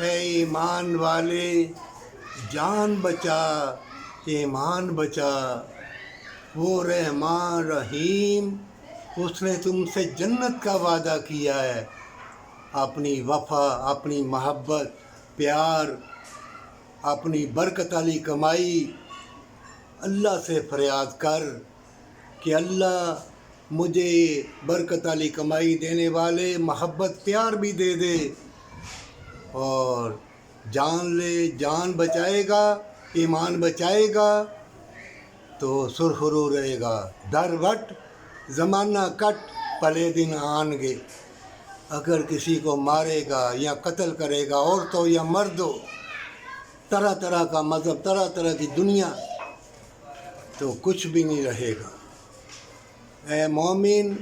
اے ایمان والے، جان بچا، ایمان بچا۔ وہ رحمان رحیم، اس نے تم سے جنت کا وعدہ کیا ہے۔ اپنی وفا، اپنی محبت، پیار، اپنی برکت والی کمائی اللہ سے فریاد کر کہ اللہ مجھے برکت والی کمائی دینے والے محبت پیار بھی دے دے، اور جان بچائے گا، ایمان بچائے گا تو سرخرو رہے گا۔ در وٹ زمانہ کٹ پلے دن آن گے۔ اگر کسی کو مارے گا یا قتل کرے گا، عورتوں یا مردوں، طرح طرح کا مذہب، طرح طرح کی دنیا، تو کچھ بھی نہیں رہے گا۔ اے مومن،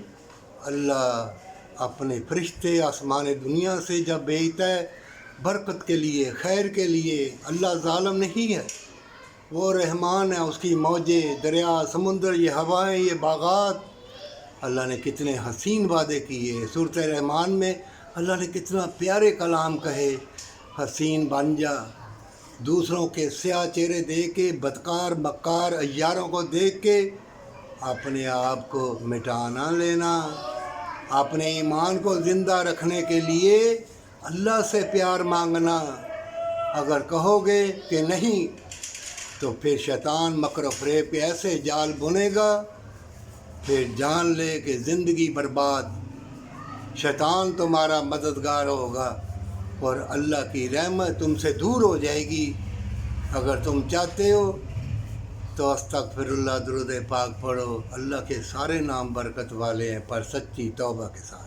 اللہ اپنے فرشتے آسمان دنیا سے جب بھیجتا ہے برکت کے لیے، خیر کے لیے، اللہ ظالم نہیں ہے، وہ رحمان ہے۔ اس کی موجیں، دریا، سمندر، یہ ہوائیں، یہ باغات، اللہ نے کتنے حسین وعدے کیے۔ سورۃ رحمان میں اللہ نے کتنا پیارے کلام کہے، حسین بن جا، دوسروں کے سیاہ چہرے دیکھ کے، بدکار مکار عیاروں کو دیکھ کے اپنے آپ کو مٹا نہ لینا۔ اپنے ایمان کو زندہ رکھنے کے لیے اللہ سے پیار مانگنا۔ اگر کہو گے کہ نہیں تو پھر شیطان مکر و فریب کے ایسے جال بنے گا، پھر جان لے کہ زندگی برباد۔ شیطان تمہارا مددگار ہوگا اور اللہ کی رحمت تم سے دور ہو جائے گی۔ اگر تم چاہتے ہو تو استغفر اللہ، درود پاک پڑھو۔ اللہ کے سارے نام برکت والے ہیں، پر سچی توبہ کے ساتھ۔